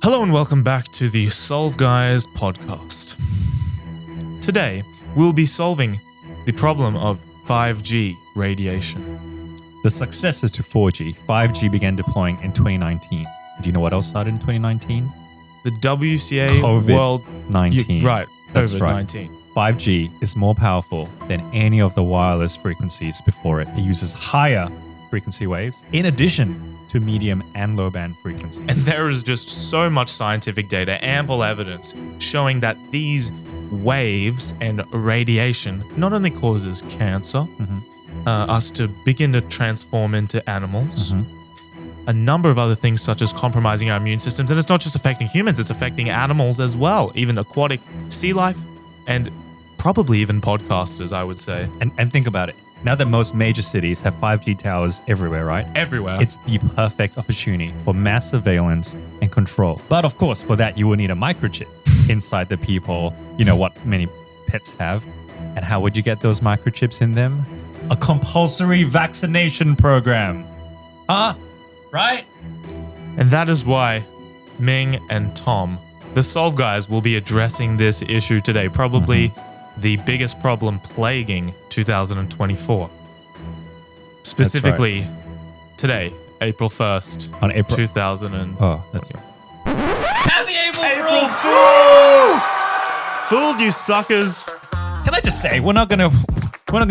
Hello and welcome back to the Solve Guys podcast. Today, we'll be solving the problem of 5G radiation. The successor to 4G, 5G began deploying in 2019. Do you know what else started in 2019? The WCA COVID-19. Right, That's COVID-19. Right. 5G is more powerful than any of the wireless frequencies before it. It uses higher frequency waves in addition to medium and low band frequencies. And there is just so much scientific data, ample evidence showing that these waves and radiation not only causes cancer, us to begin to transform into animals, a number of other things such as compromising our immune systems. And it's not just affecting humans, it's affecting animals as well, even aquatic sea life and probably even podcasters, I would say. And think about it. Now that most major cities have 5G towers everywhere, right? Everywhere. It's the perfect opportunity for mass surveillance and control. But of course, for that, you will need a microchip inside the people, you know, what many pets have. And how would you get those microchips in them? A compulsory vaccination program. Right? And that is why Ming and Tom, the Solve Guys, will be addressing this issue today. Probably the biggest problem plaguing 2024. Specifically, today, April 1st, On April 2000 and... Oh, that's right. Happy April Fools! Fooled you suckers! Can I just say, we're not gonna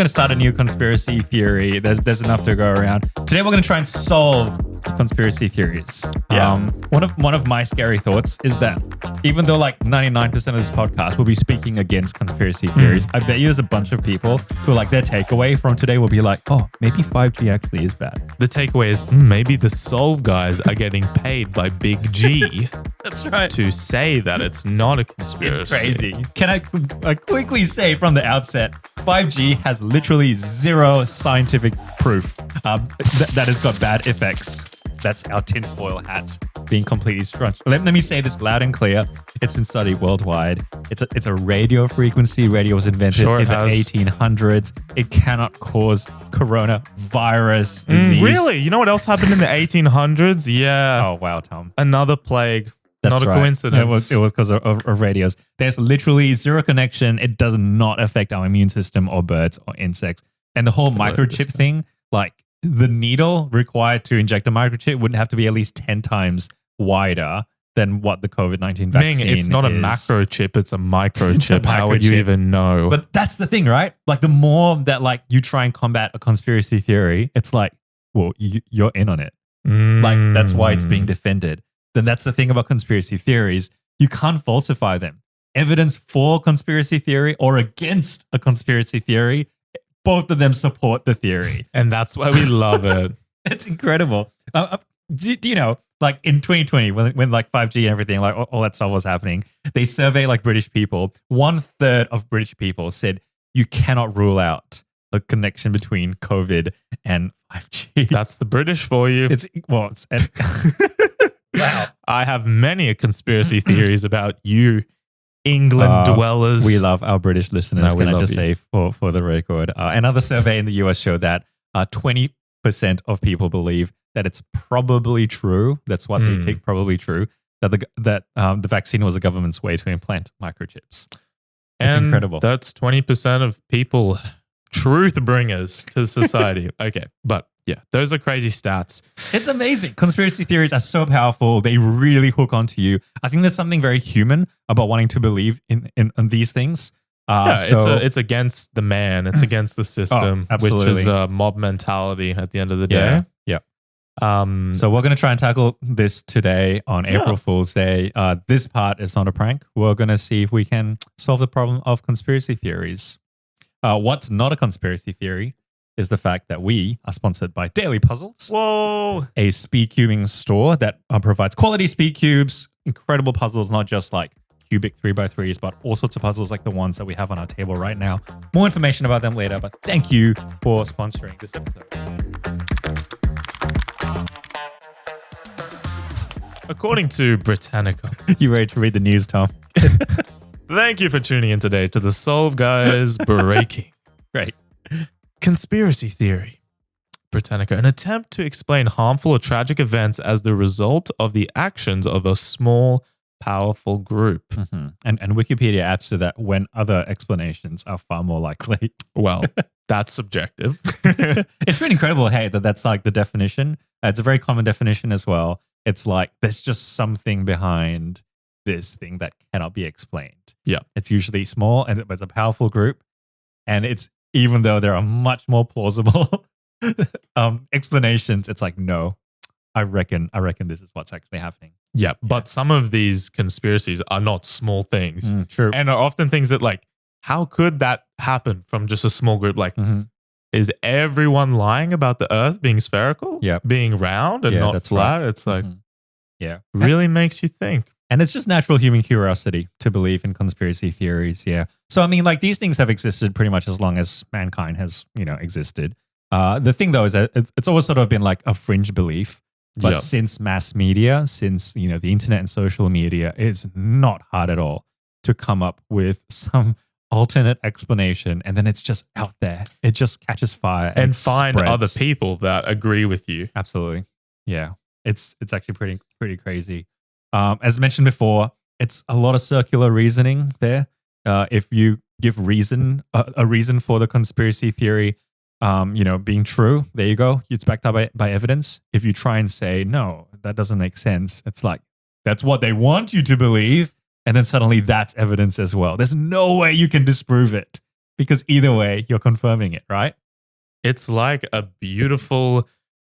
start a new conspiracy theory. There's enough to go around. Today we're gonna try and solve conspiracy theories. Yeah. One of my scary thoughts is that even though like 99% of this podcast will be speaking against conspiracy theories, I bet you there's a bunch of people who like their takeaway from today will be like, oh, maybe 5G actually is bad. The takeaway is maybe the Solve Guys are getting paid by Big G That's right. to say that it's not a conspiracy. It's crazy. Can I quickly say from the outset, 5G has literally zero scientific proof that it's got bad effects. That's our tinfoil hats being completely scrunched. Let me say this loud and clear. It's been studied worldwide. It's a radio frequency. Radio was invented in the 1800s. It cannot cause coronavirus disease. Really? You know what else happened in the 1800s? Yeah. Oh, wow, Tom. Another plague. That's not a right. coincidence. It was because of radios. There's literally zero connection. It does not affect our immune system or birds or insects. And the whole microchip thing, like the needle required to inject a microchip wouldn't have to be at least 10 times wider than what the COVID-19 vaccine Ming, it's not is. a macro chip, it's a microchip. It's a How would you microchip. even know? But that's the thing, right? Like the more that like you try and combat a conspiracy theory, it's like, well, you're in on it. Like that's why it's being defended. Then that's the thing about conspiracy theories. You can't falsify them. Evidence for conspiracy theory or against a conspiracy theory, both of them support the theory. And that's why we love it. It's incredible. Do you know, like in 2020, when like 5G and everything, like all that stuff was happening, they surveyed like British people. 1/3 of British people said you cannot rule out a connection between COVID and 5G. That's the British for you. Wow. I have many conspiracy theories about you England dwellers. We love our British listeners, No, we can I love just you. say for the record. Another survey in the US showed that 20% of people believe that it's probably true. That's what they take probably true, that the vaccine was the government's way to implant microchips. It's And incredible. That's 20% of people, truth bringers to society. Okay, but yeah, those are crazy stats. It's amazing. Conspiracy theories are so powerful. They really hook onto you. I think there's something very human about wanting to believe in these things. It's against the man. It's against the system, which is mob mentality at the end of the day. Yeah. So we're going to try and tackle this today on April Fool's Day. This part is not a prank. We're going to see if we can solve the problem of conspiracy theories. What's not a conspiracy theory is the fact that we are sponsored by Daily Puzzles. Whoa. A speed cubing store that provides quality speed cubes, incredible puzzles, not just like cubic 3x3s, but all sorts of puzzles like the ones that we have on our table right now. More information about them later, but thank you for sponsoring this episode. According to Britannica. You ready to read the news, Tom? Thank you for tuning in today to the Solve Guys Breaking. Great. Conspiracy theory. Britannica, an attempt to explain harmful or tragic events as the result of the actions of a small, powerful group. Mm-hmm. And Wikipedia adds to that when other explanations are far more likely. Well, that's subjective. It's pretty incredible, hey, that's like the definition. It's a very common definition as well. It's like there's just something behind this thing that cannot be explained. Yeah. It's usually small and it's a powerful group. And it's even though there are much more plausible explanations, it's like, no, I reckon this is what's actually happening. Yeah, but some of these conspiracies are not small things. True. And are often things that like, how could that happen from just a small group? Like, is everyone lying about the earth being spherical? Yeah. Being round and not flat? Right. It's like, yeah, really makes you think. And it's just natural human curiosity to believe in conspiracy theories. Yeah. So, I mean, like these things have existed pretty much as long as mankind has, existed. The thing though is that it's always sort of been like a fringe belief. But since mass media, since, the internet and social media, it's not hard at all to come up with some alternate explanation. And then it's just out there. It just catches fire. And find spreads. other people that agree with you. Absolutely. Yeah. It's actually pretty crazy. As mentioned before, it's a lot of circular reasoning there. If you give a reason for the conspiracy theory, being true, there you go. It's backed up by evidence. If you try and say, no, that doesn't make sense, it's like, that's what they want you to believe. And then suddenly that's evidence as well. There's no way you can disprove it because either way, you're confirming it, right? It's like a beautiful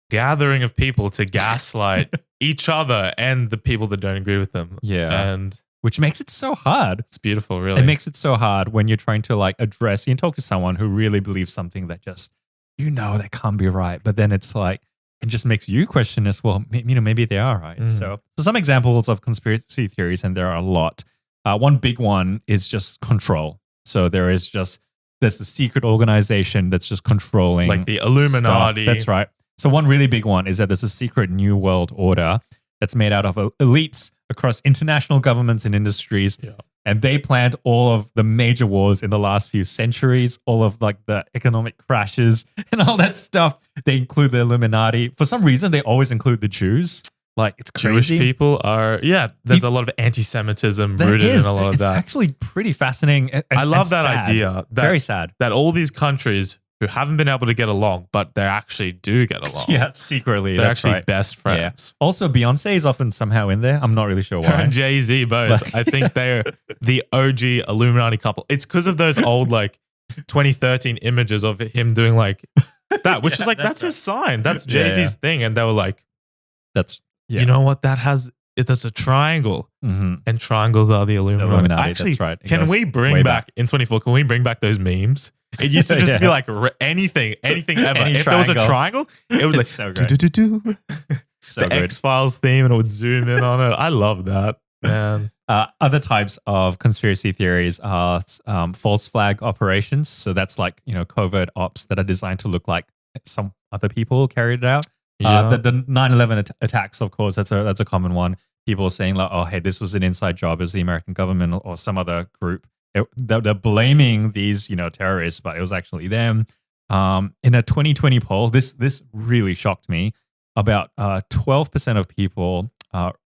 gathering of people to gaslight each other and the people that don't agree with them. Yeah. And which makes it so hard. It's beautiful, really. It makes it so hard when you're trying to like address, you talk to someone who really believes something that just, that can't be right. But then it's like, it just makes you question as well, maybe they are right. So some examples of conspiracy theories, and there are a lot. One big one is just control. So there's a secret organization that's just controlling. Like the Illuminati. Stuff. That's right. So one really big one is that there's a secret new world order that's made out of elites across international governments and industries. Yeah. And they planned all of the major wars in the last few centuries, all of like the economic crashes and all that stuff. They include the Illuminati. For some reason, they always include the Jews. Like, it's crazy. Jewish people are, there's a lot of anti-Semitism rooted in a lot of that. It's actually pretty fascinating. I love that idea. Very sad. That all these countries who haven't been able to get along, but they actually do get along. Yeah, secretly. They're that's actually right. best friends. Yeah. Also, Beyonce is often somehow in there. I'm not really sure why. Her and Jay-Z both. I think they're the OG Illuminati couple. It's because of those old like 2013 images of him doing like that, which is like, that's his sign. That's Jay-Z's thing. And they were like, you know what? That's a triangle. And triangles are the Illuminati. Actually, that's right. Can we bring back in 24, can we bring back those memes? It used to just be like anything ever. If there was a triangle, it was like so good. The X-Files theme, and it would zoom in on it. I love that, man. Other types of conspiracy theories are false flag operations. So that's like, covert ops that are designed to look like some other people carried it out. The 9/11 attacks, of course, that's a common one. People saying like, oh, hey, this was an inside job as the American government or some other group. They're blaming these, terrorists, but it was actually them. In a 2020 poll, this really shocked me. About 12% of people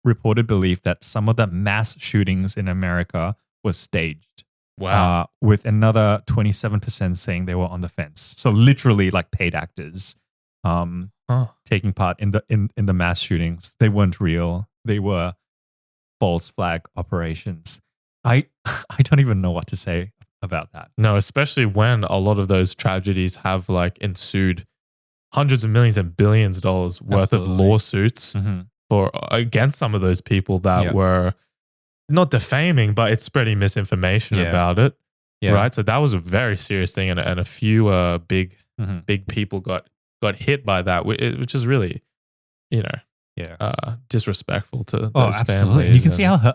reported belief that some of the mass shootings in America was staged. Wow. With another 27% saying they were on the fence. So literally like paid actors taking part in the mass shootings. They weren't real. They were false flag operations. I don't even know what to say about that. No, especially when a lot of those tragedies have like ensued hundreds of millions and billions of dollars worth of lawsuits against some of those people that were not defaming, but it's spreading misinformation about it. Yeah. Right. So that was a very serious thing, and a few big people got hit by that, which is really, disrespectful to those families. You can see how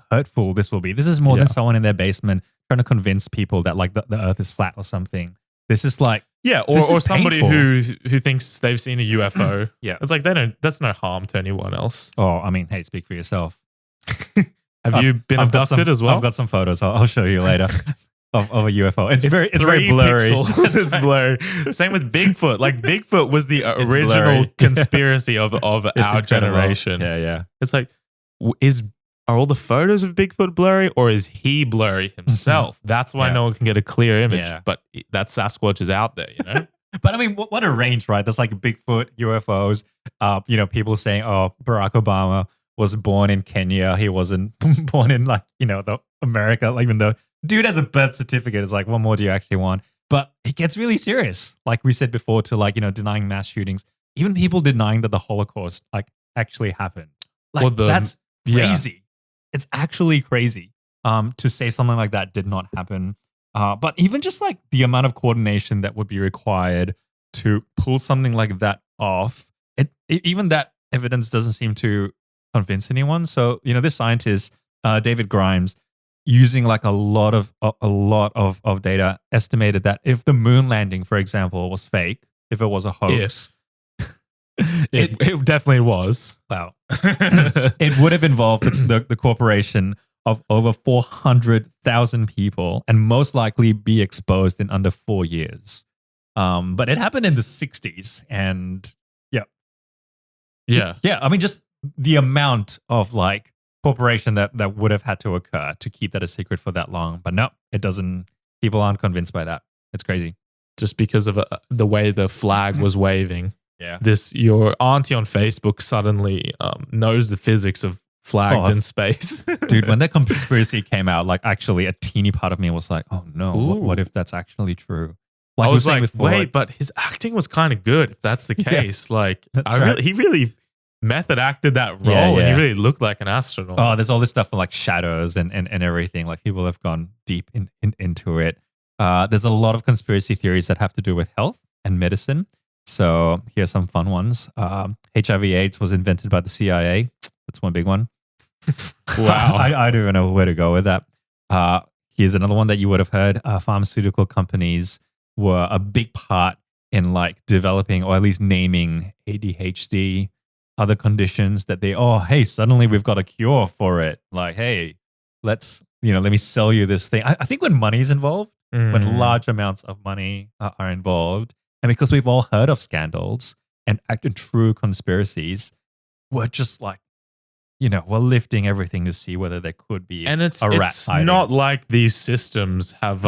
hurtful this will be. This is more than someone in their basement trying to convince people that like the earth is flat or something. This is like or somebody who thinks they've seen a UFO. It's like that's no harm to anyone else. Oh, I mean, hey, speak for yourself. Have you been abducted as well? I've got some photos. I'll show you later. of a UFO. It's very 3 blurry. pixels. It's blurry. Same with Bigfoot. Like Bigfoot was the original blurry. conspiracy of It's our incredible. generation. Yeah. It's like, are all the photos of Bigfoot blurry, or is he blurry himself? That's why Yeah. no one can get a clear image. Yeah. But that Sasquatch is out there, you know? But I mean, what a range, right? There's like Bigfoot, UFOs, people saying, oh, Barack Obama was born in Kenya. He wasn't born in the America. Like, even though dude has a birth certificate, it's like, what more do you actually want? But it gets really serious. Like we said before, to denying mass shootings, even people denying that the Holocaust actually happened. Like that's crazy. It's actually crazy to say something like that did not happen. But even just like the amount of coordination that would be required to pull something like that off, even that evidence doesn't seem to convince anyone. So, this scientist, David Grimes, using like a lot of data, estimated that if the moon landing, for example, was fake, if it was a hoax, it definitely was. Wow. It would have involved the corporation of over 400,000 people and most likely be exposed in under 4 years. But it happened in the 60s, and yeah. I mean, just the amount of like corporation that would have had to occur to keep that a secret for that long. But no, it doesn't. People aren't convinced by that. It's crazy. Just because of the way the flag was waving. Yeah. Your auntie on Facebook suddenly knows the physics of flags in space. Dude, when that conspiracy came out, like actually a teeny part of me was like, oh no, what if that's actually true? Like, I was like, before, wait, but his acting was kind of good if that's the case. Like, he really method acted that role and he really looked like an astronaut. Oh, there's all this stuff for like shadows and everything. Like people have gone deep into it. There's a lot of conspiracy theories that have to do with health and medicine. So here's some fun ones. HIV/AIDS was invented by the CIA. That's one big one. Wow. I don't even know where to go with that. Here's another one that you would have heard. Pharmaceutical companies were a big part in like developing or at least naming ADHD, other conditions that suddenly we've got a cure for it. Like, hey, let me sell you this thing. I think when money is involved, when large amounts of money are involved, and because we've all heard of scandals and true conspiracies, we're just like, we're lifting everything to see whether there could be it's a rat hiding. Not like these systems have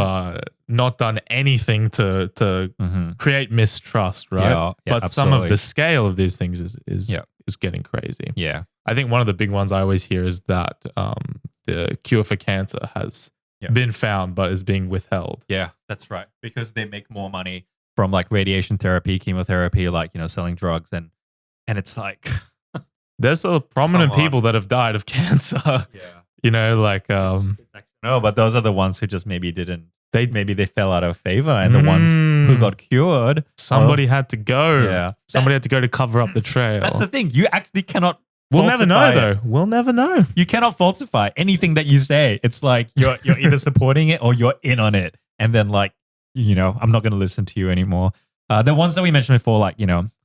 not done anything to create mistrust, right? Yeah, but absolutely. some of the scale of these things is getting crazy. Yeah. I think one of the big ones I always hear is that the cure for cancer has been found but is being withheld. Yeah, that's right. Because they make more money from like radiation therapy, chemotherapy, like, selling drugs. And it's like... There's prominent people that have died of cancer. Yeah. No, but those are the ones who just maybe didn't. Maybe they fell out of favor, and the ones who got cured, somebody had to go. Yeah, somebody had to go to cover up the trail. That's the thing. You actually cannot. We'll never know, though. We'll never know. You cannot falsify anything that you say. It's like you're either supporting it or you're in on it, and then like I'm not going to listen to you anymore. The ones that we mentioned before, like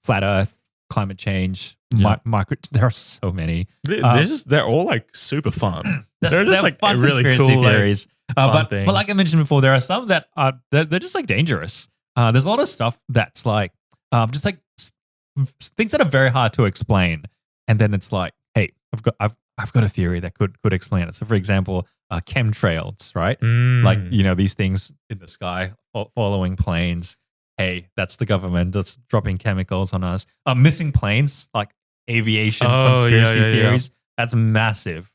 flat Earth, climate change, micro. There are so many. They're all like super fun. They're just like fun really cool theories. But like I mentioned before, there are some that are they're just like dangerous. There's a lot of stuff that's like just like things that are very hard to explain, and then it's like, hey, I've got a theory that could explain it. So, for example, chemtrails, right? Like these things in the sky following planes. Hey, that's the government that's dropping chemicals on us. Missing planes, like aviation conspiracy theories. That's massive,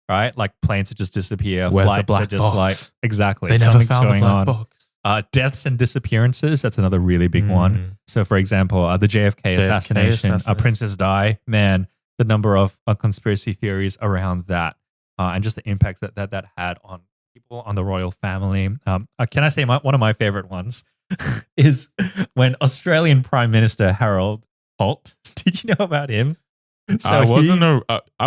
right? Like planes that just disappear. Where's flights the black that just box? Like exactly. They never Something's found going the black on. box. Deaths and disappearances. That's another really big one. So, for example, the JFK assassination, Princess Di. Man, the number of conspiracy theories around that, and just the impact that had on people, on the royal family. Can I say one of my favorite ones? Is when Australian Prime Minister Harold Holt. Did you know about him? So I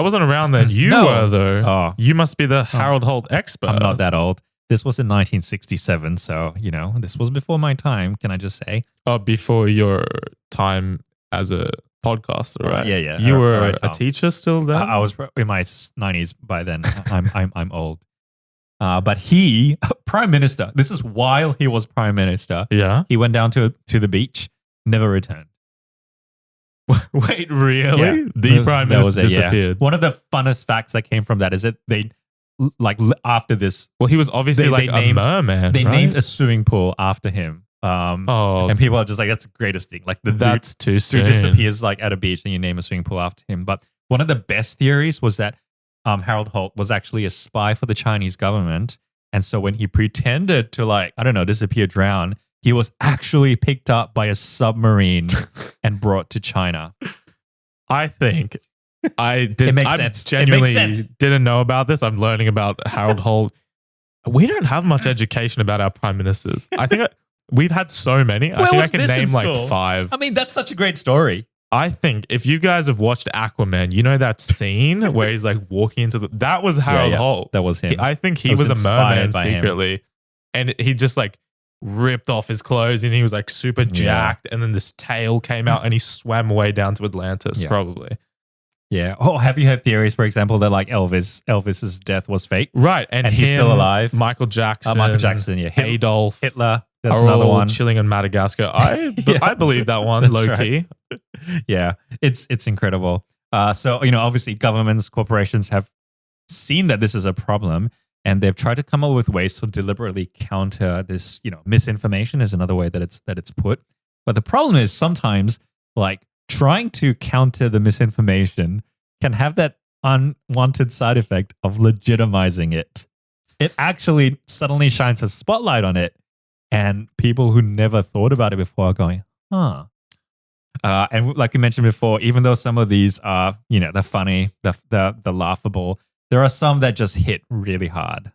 wasn't around then. You were though. Oh. You must be the Harold Holt expert. I'm not that old. This was in 1967, so this was before my time. Can I just say? Oh, before your time as a podcaster, right? Yeah. You were a teacher still then. I was in my 90s by then. I'm old. But he, prime minister, this is while he was prime minister. Yeah. He went down to the beach, never returned. Wait, really? Yeah. The prime That was minister it, yeah. disappeared. One of the funnest facts that came from that is that they, after this, Well, he was obviously They like named- a merman. they right? named a swimming pool after him. Oh, And people are just like, that's the greatest thing. Like the that's too soon. dude disappears like at a beach and you name a swimming pool after him. But one of the best theories was that Harold Holt was actually a spy for the Chinese government. And so when he pretended to like, I don't know, disappear, drown, he was actually picked up by a submarine and brought to China. I think I did. It makes I sense. It genuinely makes sense. didn't know about this. I'm learning about Harold Holt. We don't have much education about our prime ministers. I think we've had so many. I Where think I was can this in name school? like 5. I mean, that's such a great story. I think if you guys have watched Aquaman, you know that scene where he's like walking into that was Harold Holt. That was him. I think he I was was a inspired merman by him. secretly. And he just like ripped off his clothes and he was like super jacked. And then this tail came out and he swam away down to Atlantis, probably. Yeah. Oh, have you heard theories, for example, that like Elvis's death was fake? Right. And he's still alive. Michael Jackson. Michael Jackson, yeah. Adolf. Hitler. That's are another all one. chilling in Madagascar. I believe that one, That's low right. key. Yeah. It's incredible. So, obviously governments, corporations have seen that this is a problem and they've tried to come up with ways to deliberately counter this, misinformation is another way that it's put. But the problem is sometimes like trying to counter the misinformation can have that unwanted side effect of legitimizing it. It actually suddenly shines a spotlight on it, and people who never thought about it before are going, huh. And like we mentioned before, even though some of these are, the funny, the laughable, there are some that just hit really hard.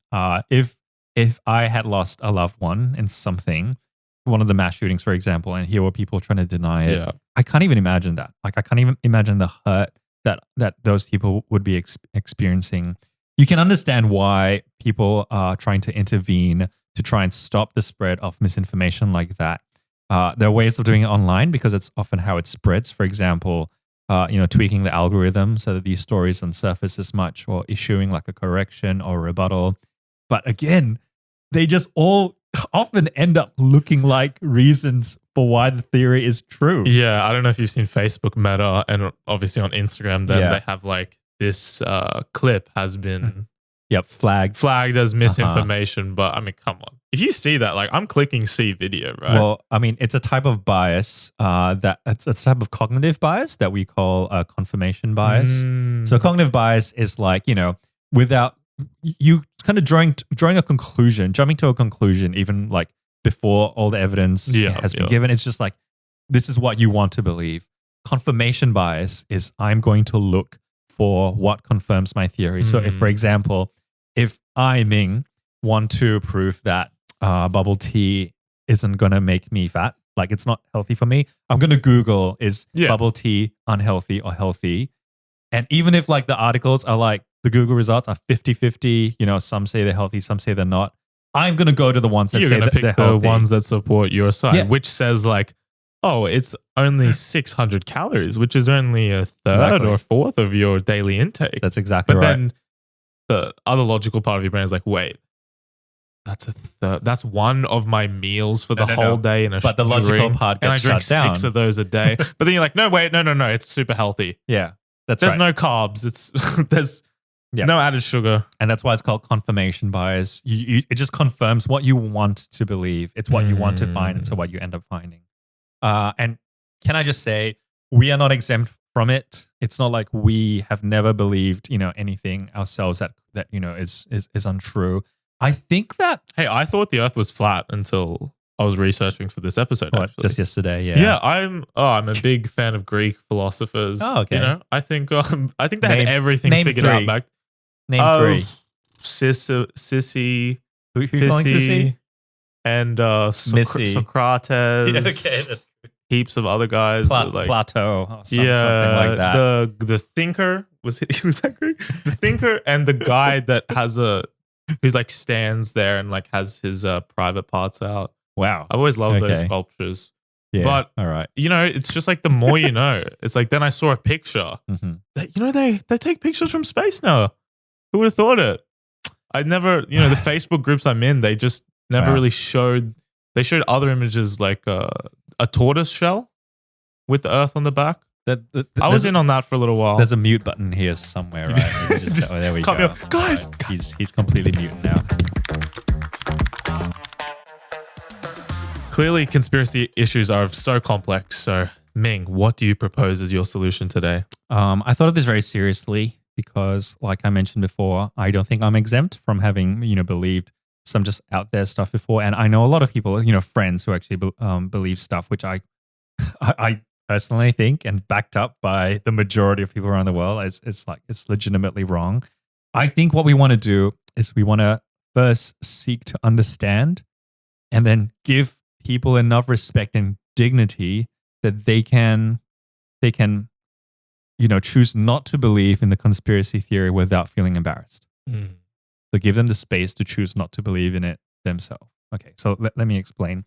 If I had lost a loved one in something, one of the mass shootings, for example, and here were people trying to deny it. Yeah. I can't even imagine that. Like, I can't even imagine the hurt that those people would be experiencing. You can understand why people are trying to intervene to try and stop the spread of misinformation like that. There are ways of doing it online because it's often how it spreads. For example, tweaking the algorithm so that these stories don't surface as much, or issuing like a correction or rebuttal. But again, they just all often end up looking like reasons for why the theory is true. Yeah, I don't know if you've seen Facebook Meta, and obviously on Instagram, then they have like this clip has been flagged as misinformation. But I mean, come on, if you see that, like, I'm clicking see video, right? Well, I mean, it's a type of bias it's a type of cognitive bias that we call confirmation bias. So cognitive bias is like, without you kind of drawing a conclusion, jumping to a conclusion, even like before all the evidence has been given. It's just like, this is what you want to believe. Confirmation bias is I'm going to look for what confirms my theory. So if, for example, if I, Ming, want to prove that bubble tea isn't going to make me fat, like it's not healthy for me, I'm going to Google, is bubble tea unhealthy or healthy? And even if like the articles are like, the Google results are 50-50, some say they're healthy, some say they're not, I'm going to go to the ones that You're say gonna that they're pick the healthy. ones that support your side, Yeah. which says like, oh, it's only 600 calories, which is only a third or a fourth of your daily intake. That's exactly But right. then the other logical part of your brain is like, wait, that's a third. That's one of my meals for the whole day in a But the logical part and I gets drink shut down. 6 of those a day. But then you're like, no, wait, no, it's super healthy. Yeah, that's There's right. no carbs. It's there's no added sugar. And that's why it's called confirmation bias. It just confirms what you want to believe. It's what you want to find, and so what you end up finding. And can I just say, we are not exempt from it. It's not like we have never believed, anything ourselves that is untrue. I think that Hey, I thought the Earth was flat until I was researching for this episode. Actually, just yesterday, Yeah, I'm a big fan of Greek philosophers. Oh, okay. I think they had everything name figured 3. out back. Name 3. Sissy, Who you calling Sissy? and Missy. Socrates. Yeah, okay, that's good. Heaps of other guys. Plateau, or something like that. The thinker was that Greek? The thinker and the guy that has who's like stands there and like has his private parts out. Wow, I've always loved those Okay. sculptures. yeah. But all right. it's just like the more you know. It's like then I saw a picture. Mm-hmm. That, they take pictures from space now. Who would have thought it? I never, the Facebook groups I'm in, they just never really showed. They showed other images like a tortoise shell with the Earth on the back. I was in on that for a little while. There's a mute button here somewhere, right? Maybe Just there we cut go. me off. Guys, Right. He's completely mute now. Clearly, conspiracy issues are so complex. So, Ming, what do you propose as your solution today? I thought of this very seriously because, like I mentioned before, I don't think I'm exempt from having, believed some just out there stuff before. And I know a lot of people, friends who actually believe stuff, which I personally think and backed up by the majority of people around the world, it's legitimately wrong. I think what we want to do is we want to first seek to understand and then give people enough respect and dignity that they can choose not to believe in the conspiracy theory without feeling embarrassed. So give them the space to choose not to believe in it themselves. Okay, so let me explain.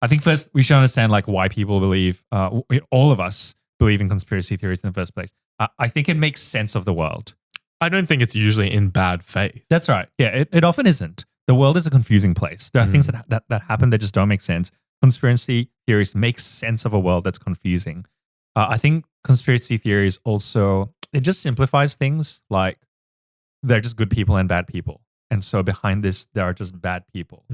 I think first we should understand why people believe, all of us believe in conspiracy theories in the first place. I think it makes sense of the world. I don't think it's usually in bad faith. That's right. Yeah, it often isn't. The world is a confusing place. There are things that happen that just don't make sense. Conspiracy theories make sense of a world that's confusing. I think conspiracy theories also, it just simplifies things. Like they're just good people and bad people. And so behind this, there are just bad people.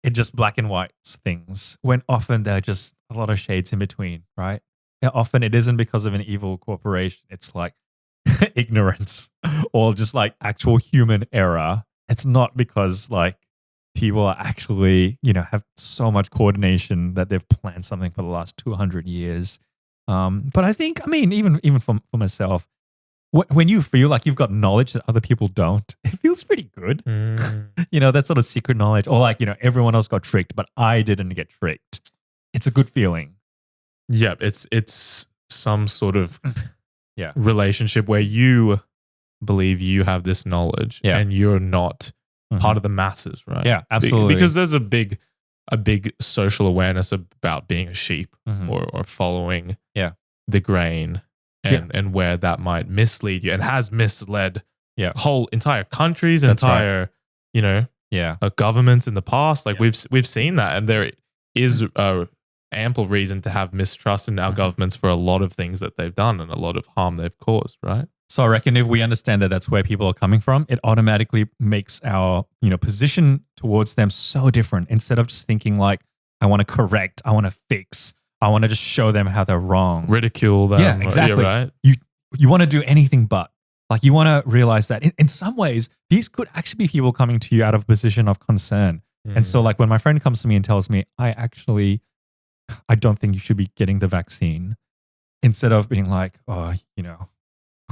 It just black and whites things when often there are just a lot of shades in between, right? And often it isn't because of an evil corporation. It's like ignorance or just actual human error. It's not because people are actually, have so much coordination that they've planned something for the last 200 years. But I think, even for myself, when you feel like you've got knowledge that other people don't, it feels pretty good. That sort of secret knowledge, or everyone else got tricked, but I didn't get tricked. It's a good feeling. Yeah, it's some sort of relationship where you believe you have this knowledge and you're not part of the masses, right? Yeah, absolutely. Because there's a big social awareness about being a sheep or following the grain and where that might mislead you and has misled whole entire countries, governments in the past. We've seen that, and there is ample reason to have mistrust in our governments for a lot of things that they've done and a lot of harm they've caused, right? So I reckon if we understand that that's where people are coming from, it automatically makes our, position towards them so different. Instead of just thinking I want to correct, I want to fix, I want to just show them how they're wrong. Ridicule them. Yeah, exactly. Right? You want to do anything but. You want to realize that in some ways, these could actually be people coming to you out of a position of concern. And so when my friend comes to me and tells me, I don't think you should be getting the vaccine, instead of being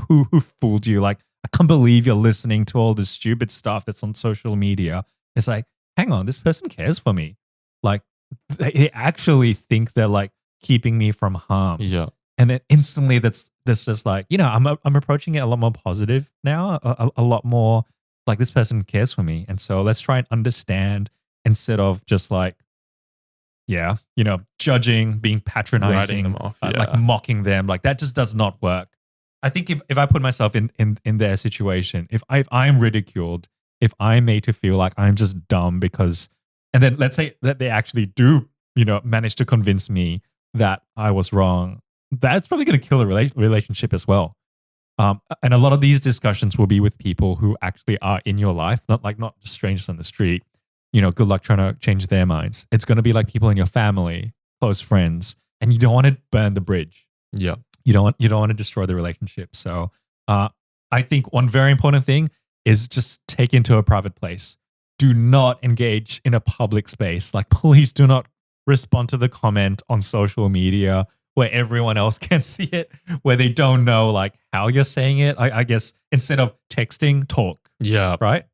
who fooled you? I can't believe you're listening to all this stupid stuff that's on social media. It's hang on, this person cares for me. They actually think they're keeping me from harm. Yeah. And then instantly that's just I'm approaching it a lot more positive now, a lot more this person cares for me. And so let's try and understand instead of just judging, being patronizing, writing them off, mocking them. That just does not work. I think if I put myself in their situation, if I'm ridiculed, if I'm made to feel like I'm just dumb because, and then let's say that they actually do, manage to convince me that I was wrong, that's probably going to kill a relationship as well. And a lot of these discussions will be with people who actually are in your life, not just strangers on the street. Good luck trying to change their minds. It's going to be people in your family, close friends, and you don't want to burn the bridge. Yeah. You don't want to destroy the relationship. So I think one very important thing is just take into a private place. Do not engage in a public space. Please do not respond to the comment on social media where everyone else can see it, where they don't know how you're saying it. I guess instead of texting, talk. Yeah. Right?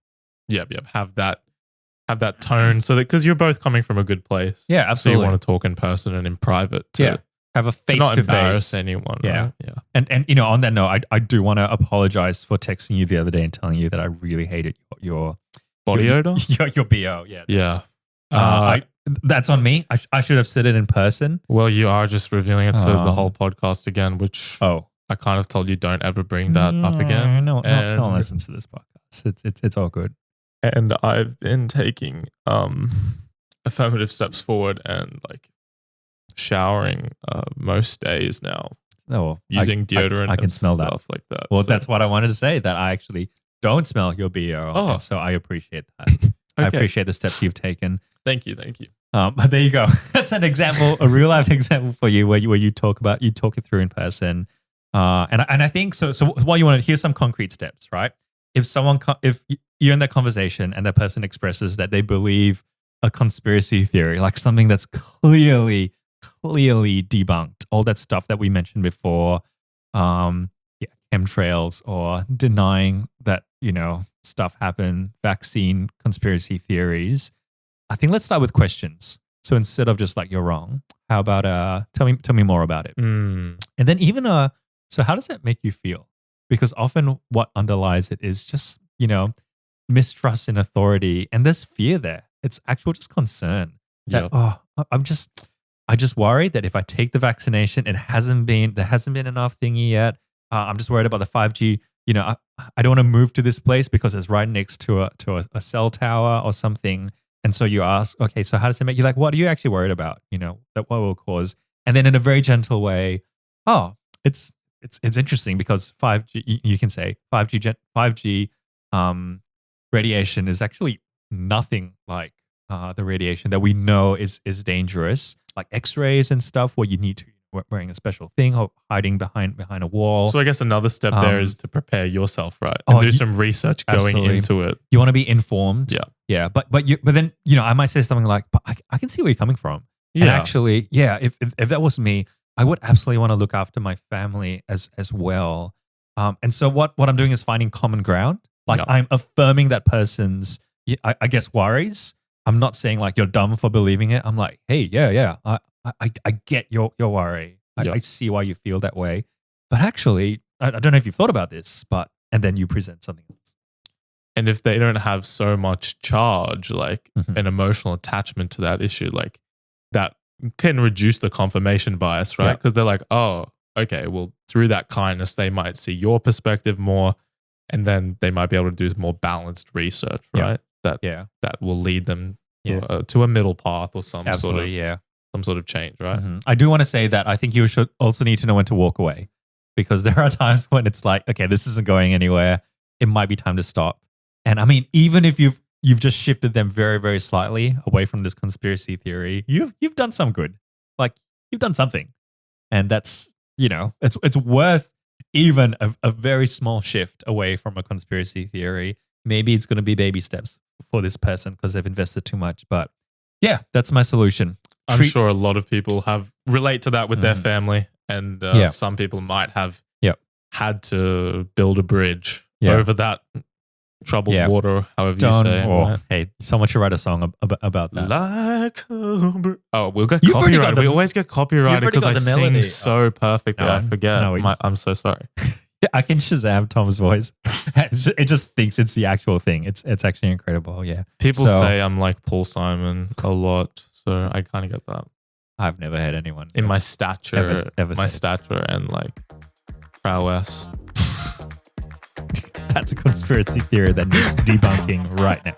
Yep. Have that tone so that, because you're both coming from a good place. Yeah, absolutely. So you want to talk in person and in private have a face to not to embarrass face. anyone. Yeah. Right? Yeah. And on that note, I do want to apologize for texting you the other day and telling you that I really hated your body odor. Your BO. Yeah. Yeah. That's on me. I should have said it in person. Well, you are just revealing it to the whole podcast again, which I kind of told you don't ever bring that up again. No one listens to this podcast. It's all good. And I've been taking affirmative steps forward and like showering most days now, Oh, using deodorant I can and smell that. stuff like that. Well, So- that's what I wanted to say, that I actually don't smell your BO. Oh. And so I appreciate that. I Okay. appreciate the steps you've taken. Thank you. Thank you. But there you go. That's an example, a real life example for you where you talk it through in person. And I think so. So what you want to here's some concrete steps, right? If you're in that conversation and that person expresses that they believe a conspiracy theory, like something that's clearly debunked, all that stuff that we mentioned before, chemtrails or denying that, stuff happened, vaccine conspiracy theories. I think let's start with questions. So instead of just like, you're wrong, how about tell me more about it? Mm. And then even so how does that make you feel? Because often what underlies it is just, mistrust in authority, and there's fear there. It's actual just concern that, I just worry that if I take the vaccination, there hasn't been enough thingy yet. I'm just worried about the 5G. I don't want to move to this place because it's right next to a cell tower or something. And so you ask, okay, so how does it make you, like, what are you actually worried about? That what will cause? And then in a very gentle way, it's interesting because 5G, you can say 5G radiation is actually nothing like the radiation that we know is dangerous, like X-rays and stuff, where you need to wearing a special thing or hiding behind a wall. So I guess another step there is to prepare yourself, right? Oh, And do some research going into it. You want to be informed. Yeah. But then I might say something like, but I can see where you're coming from. Yeah. And actually, if that was me, I would absolutely want to look after my family as well. And so what I'm doing is finding common ground. Like, I'm affirming that person's, I guess, worries. I'm not saying like you're dumb for believing it. I'm like, hey, I get your worry. I see why you feel that way. But actually, I don't know if you've thought about this, and then you present something else. And if they don't have so much charge, like an emotional attachment to that issue, like that can reduce the confirmation bias, right? Because they're like, oh, okay, well, through that kindness, they might see your perspective more, and then they might be able to do more balanced research, right? That will lead them to a middle path or some sort of change, right? I do want to say that I think you should also need to know when to walk away, because there are times when it's like, okay, this isn't going anywhere. It might be time to stop. And I mean, even if you've just shifted them very, very slightly away from this conspiracy theory, you've done some good. Like, you've done something, and that's it's worth even a very small shift away from a conspiracy theory. Maybe it's going to be baby steps for this person because they've invested too much. But yeah, that's my solution. I'm sure a lot of people relate to that with their family, and some people might have had to build a bridge over that troubled water, however you say. Right? Hey, someone should write a song about that. Like we'll get copyrighted. We always get copyrighted because I sing so perfectly. I forget. I'm so sorry. Yeah, I can Shazam Tom's voice. It just thinks it's the actual thing. It's actually incredible. Yeah. People say I'm like Paul Simon a lot, so I kind of get that. I've never had anyone in my stature, ever stature and like prowess. That's a conspiracy theory that needs debunking right now.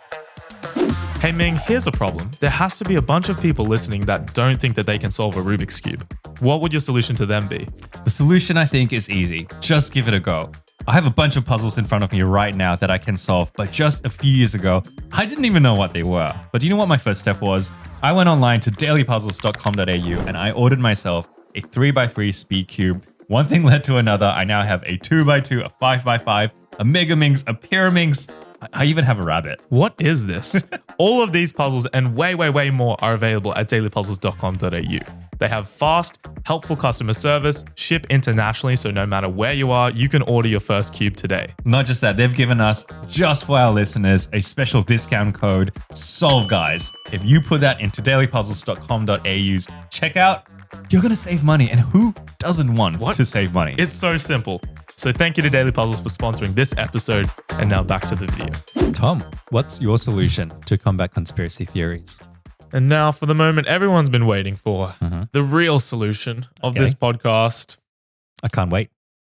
Hey Ming, here's a problem. There has to be a bunch of people listening that don't think that they can solve a Rubik's Cube. What would your solution to them be? The solution, I think, is easy. Just give it a go. I have a bunch of puzzles in front of me right now that I can solve, but just a few years ago, I didn't even know what they were. But do you know what my first step was? I went online to dailypuzzles.com.au and I ordered myself a 3x3 speed cube. One thing led to another. I now have a 2x2, a 5x5, a Megaminx, a Pyraminx. I even have a rabbit. What is this? All of these puzzles and way, way, way more are available at dailypuzzles.com.au. They have fast, helpful customer service, ship internationally, so no matter where you are, you can order your first cube today. Not just that, they've given us, just for our listeners, a special discount code, SOLVEGUYS. If you put that into dailypuzzles.com.au's checkout, you're going to save money. And who doesn't want to save money? It's so simple. So thank you to Daily Puzzles for sponsoring this episode. And now back to the video. Tom, what's your solution to combat conspiracy theories? And now for the moment everyone's been waiting for, the real solution of this podcast. I can't wait.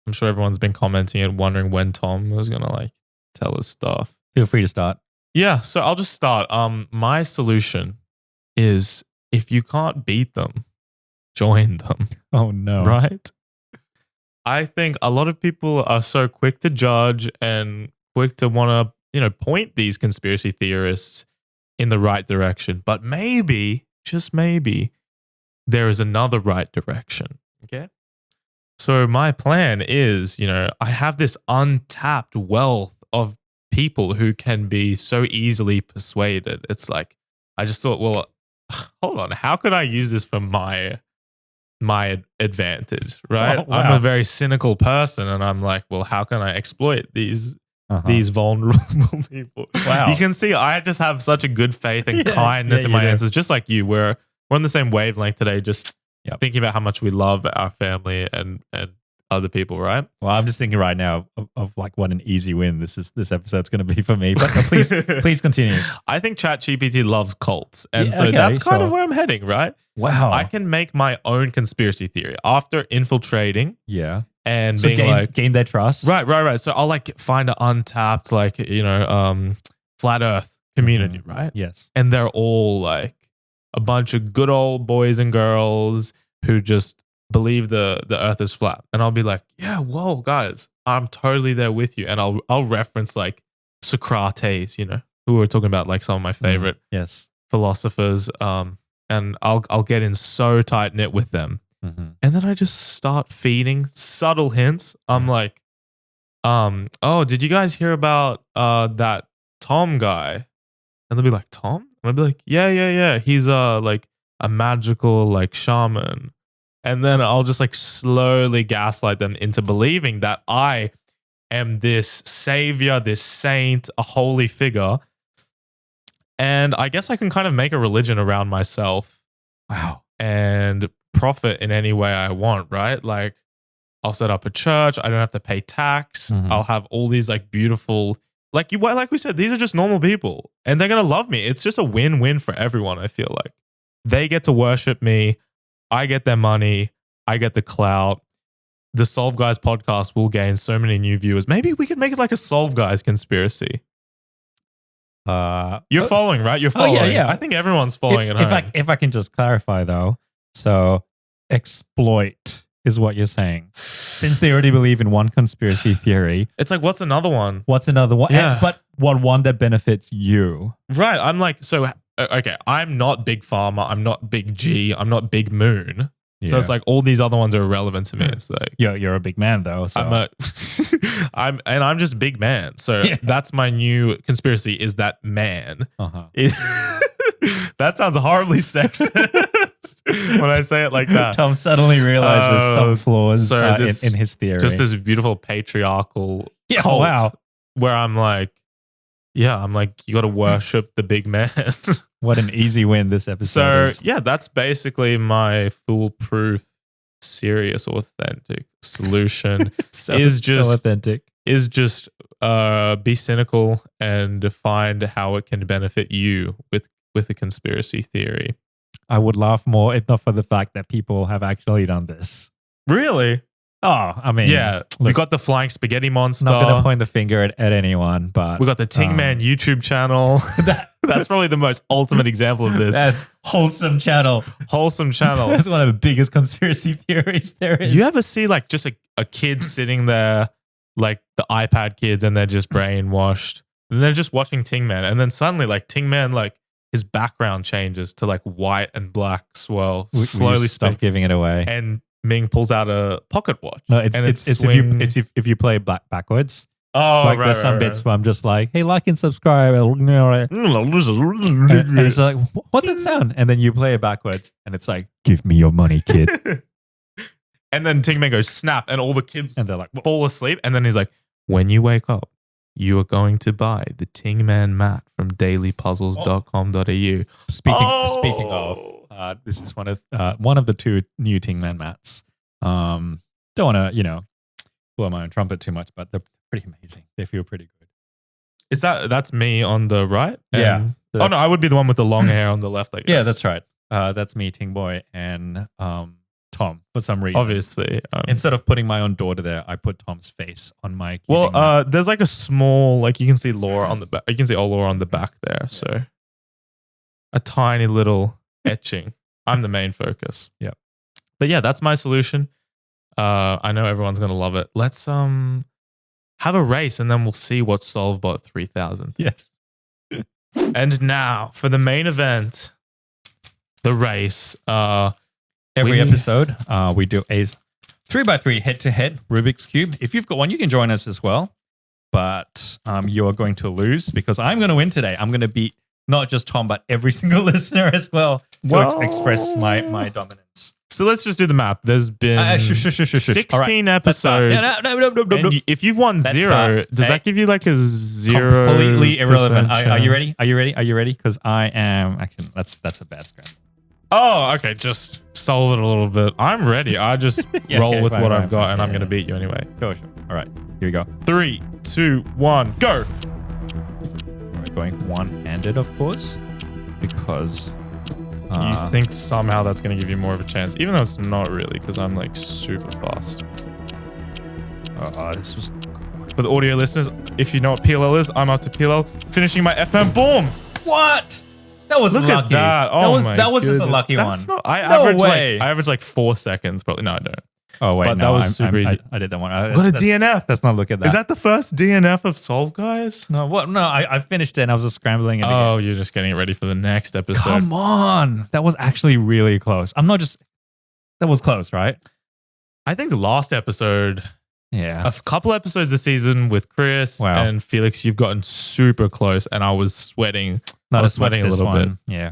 I'm sure everyone's been commenting and wondering when Tom was going to tell us stuff. Feel free to start. Yeah, so I'll just start. My solution is if you can't beat them, join them, Oh no. right? I think a lot of people are so quick to judge and quick to want to, point these conspiracy theorists in the right direction. But maybe, just maybe, there is another right direction. Okay. So my plan is, I have this untapped wealth of people who can be so easily persuaded. It's like, I just thought, well, hold on, how could I use this for my advantage, right? Oh, wow. I'm a very cynical person, and I'm like, well, how can I exploit these vulnerable people? Wow. You can see I just have such a good faith and kindness in my answers, just like you. We're on the same wavelength today, just thinking about how much we love our family and other people, right? Well, I'm just thinking right now of like what an easy win this episode's going to be for me. But please continue. I think ChatGPT loves cults, and that's kind of where I'm heading, right? Wow. I can make my own conspiracy theory after infiltrating. Yeah. And so being gain their trust. Right. So I'll like find an untapped, like, flat earth community, right? Yes. And they're all like a bunch of good old boys and girls who just believe the earth is flat. And I'll be like, yeah, whoa, guys, I'm totally there with you. And I'll reference like Socrates, who we're talking about, like some of my favorite philosophers. And I'll get in so tight knit with them. Mm-hmm. And then I just start feeding subtle hints. I'm like, oh, did you guys hear about that Tom guy? And they'll be like, Tom? And I'll be like, yeah. He's like a magical like shaman. And then I'll just like slowly gaslight them into believing that I am this savior, this saint, a holy figure. And I guess I can kind of make a religion around myself. Wow. And profit in any way I want, right? Like I'll set up a church. I don't have to pay tax. Mm-hmm. I'll have all these like beautiful, like we said, these are just normal people and they're going to love me. It's just a win-win for everyone. I feel like they get to worship me. I get their money. I get the clout. The Solve Guys podcast will gain so many new viewers. Maybe we could make it like a Solve Guys conspiracy. You're following, right? You're following. Yeah. I think everyone's following at home. If I can just clarify though. So exploit is what you're saying. Since they already believe in one conspiracy theory. It's like, what's another one? What's another one? Yeah. But what one that benefits you? Right. I'm like, so, okay, I'm not Big Pharma. I'm not Big G. I'm not Big Moon. So it's like all these other ones are irrelevant to me. It's like you're a big man though. So I'm just big man. So that's my new conspiracy is that man. That sounds horribly sexist when I say it like that. Tom suddenly realizes some flaws in his theory. Just this beautiful patriarchal cult where I'm like, you got to worship the big man. What an easy win this episode is. So, that's basically my foolproof, serious, authentic solution. So authentic. Is just be cynical and find how it can benefit you with a conspiracy theory. I would laugh more if not for the fact that people have actually done this. Really? Oh, I mean, we got the flying spaghetti monster. Not going to point the finger at anyone, but we got the Ting Man YouTube channel. That's probably the most ultimate example of this. That's wholesome channel. That's one of the biggest conspiracy theories there is. Do you ever see like just a kid sitting there, like the iPad kids, and they're just brainwashed, and they're just watching Ting Man, and then suddenly like Ting Man, like his background changes to like white and black swirl, slowly stop giving it away, and Ming pulls out a pocket watch. No, it's if you play backwards. Oh, like there's some bits where I'm just like, hey, like and subscribe. And it's like, what's that sound? And then you play it backwards, and it's like, give me your money, kid. And then Ting Man goes snap, and all the kids and they're like fall asleep. And then he's like, when you wake up, you are going to buy the Ting Man mat from dailypuzzles.com.au. Speaking of, this is one of the two new Ting Man mats. Don't want to, blow my own trumpet too much, but they're pretty amazing. They feel pretty good. Is that's me on the right? Yeah. Oh no, I would be the one with the long hair on the left, I guess. Yeah, that's right. That's me, Ting Boy, and Tom for some reason. Obviously. Instead of putting my own daughter there, I put Tom's face on my. There's like a small, like you can see Laura on the back. You can see Laura on the back there. So a tiny little etching. I'm the main focus. Yeah. But yeah, that's my solution. I know everyone's gonna love it. Let's have a race and then we'll see what SolveBot 3000. Yes. And now for the main event, the race. Every episode, we do a 3x3 head-to-head Rubik's Cube. If you've got one, you can join us as well. But you are going to lose because I'm going to win today. I'm going to beat not just Tom, but every single listener as well to express my dominance. So let's just do the math. There's been 16 right. episodes. No. If you've won Let's zero, start. does that give you like a 0? Completely irrelevant. Are you chance? ready? Are you ready? Because I am. Actually, that's a bad scrap. Oh, okay. Just solve it a little bit. I'm ready. I just roll with what I've got, and I'm going to beat you anyway. Sure. All right. Here we go. 3, 2, 1, go. We're going one-handed, of course, because you think somehow that's going to give you more of a chance, even though it's not really, because I'm like super fast. This was For the audio listeners, if you know what PLL is, I'm up to PLL, finishing my FM. Boom. what? That was Look lucky. at that. Oh my that was just a goodness. lucky That's one. Not, I way. average like 4 seconds, probably. No, I don't. Oh wait, But no, that was super easy. I did that one. What a DNF. Let's not look at that. Is that the first DNF of Solve, guys? no? What? No, I finished it and I was just scrambling it again. Oh, you're just getting it ready for the next episode. Come on. That was actually really close. I'm not just. That was close, right? I think the last episode, Yeah. a couple episodes this season with Chris Wow. and Felix, you've gotten super close, and I was sweating. Not I was as much sweating a this little one. Yeah.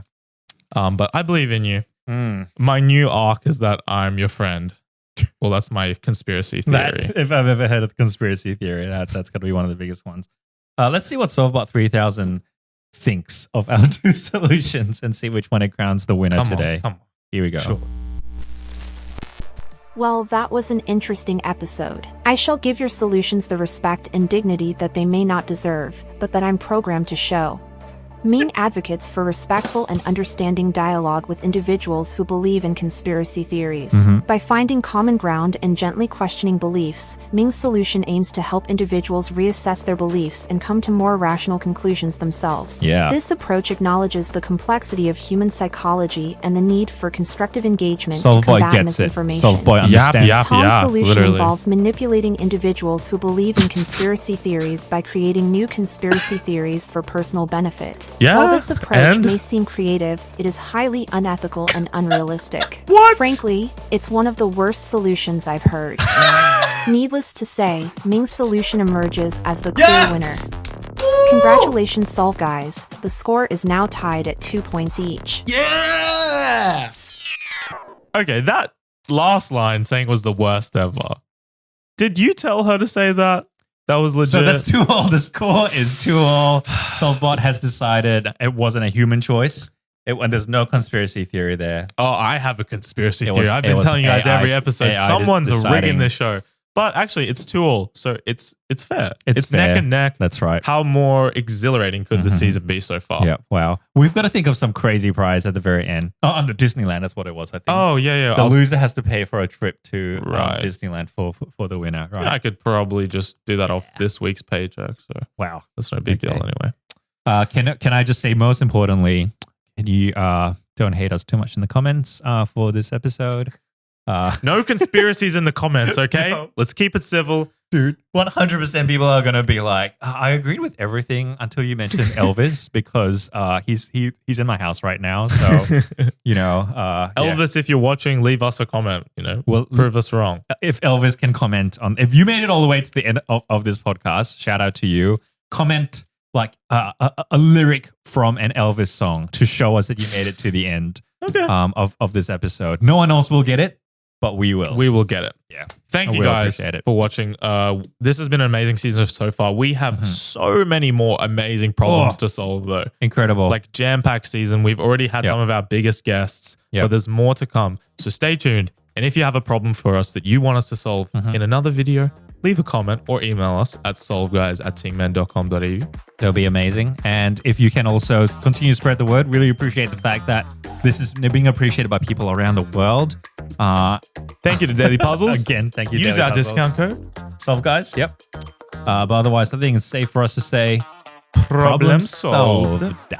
bit. But I believe in you. Mm. My new arc is that I'm your friend. Well, that's my conspiracy theory. If I've ever heard of the conspiracy theory, that's got to be one of the biggest ones. Let's see what SolveBot 3000 thinks of our two solutions and see which one it crowns the winner today. Come on. Here we go. Sure. Well, that was an interesting episode. I shall give your solutions the respect and dignity that they may not deserve, but that I'm programmed to show. Ming advocates for respectful and understanding dialogue with individuals who believe in conspiracy theories. By finding common ground and gently questioning beliefs, Ming's solution aims to help individuals reassess their beliefs and come to more rational conclusions themselves. Yeah. This approach acknowledges the complexity of human psychology and the need for constructive engagement to SolveBot combat gets it. misinformation. SolveBot understands. Yap, Tom's solution literally. involves manipulating individuals who believe in conspiracy theories by creating new conspiracy theories for personal benefit. Yeah, While this approach and? may seem creative, it is highly unethical and unrealistic. What? Frankly, it's one of the worst solutions I've heard. Needless to say, Ming's solution emerges as the clear winner. Congratulations, Solve guys. The score is now tied at 2 points each. Yeah! Okay, that last line saying was the worst ever. Did you tell her to say that? That was legit. So that's 2-all. The score is 2-all. SolveBot has decided it wasn't a human choice. And there's no conspiracy theory there. Oh, I have a conspiracy It theory. was- I've it been was telling you guys AI every episode. AI Someone's deciding. rigging this show. But actually, it's 2-all. So it's fair. It's fair. neck and neck. That's right. How more exhilarating could the season be so far? Yeah. Wow. We've got to think of some crazy prize at the very end. Oh, under Disneyland. That's what it was, I think. Oh, yeah. The loser has to pay for a trip to Right. Disneyland for the winner. Right. I could probably just do that off this week's paycheck. So Wow. that's no big deal Okay. anyway. Can I just say, most importantly, can you don't hate us too much in the comments for this episode? No conspiracies in the comments, okay? No. Let's keep it civil. Dude, 100% people are going to be like, I agreed with everything until you mentioned Elvis because he's in my house right now. So, yeah. Elvis, if you're watching, leave us a comment. Well, Prove us wrong. If Elvis can comment on, if you made it all the way to the end of this podcast, shout out to you. Comment like a lyric from an Elvis song to show us that you made it to the end of this episode. No one else will get it, but we will. We will get it. Yeah. Thank I you will guys appreciate it. for watching. This has been an amazing season so far. We have so many more amazing problems to solve, though. Incredible. Like jam-packed season. We've already had some of our biggest guests, but there's more to come. So stay tuned. And if you have a problem for us that you want us to solve in another video, leave a comment or email us at solveguys@teammen.com.au. That'll be amazing. And if you can also continue to spread the word, really appreciate the fact that this is being appreciated by people around the world. Thank you to Daily Puzzles. Again, thank you. Use Daily our Puzzles. discount code. Solve, guys. Yep. But otherwise, I think it's safe for us to say Problem solved. solved.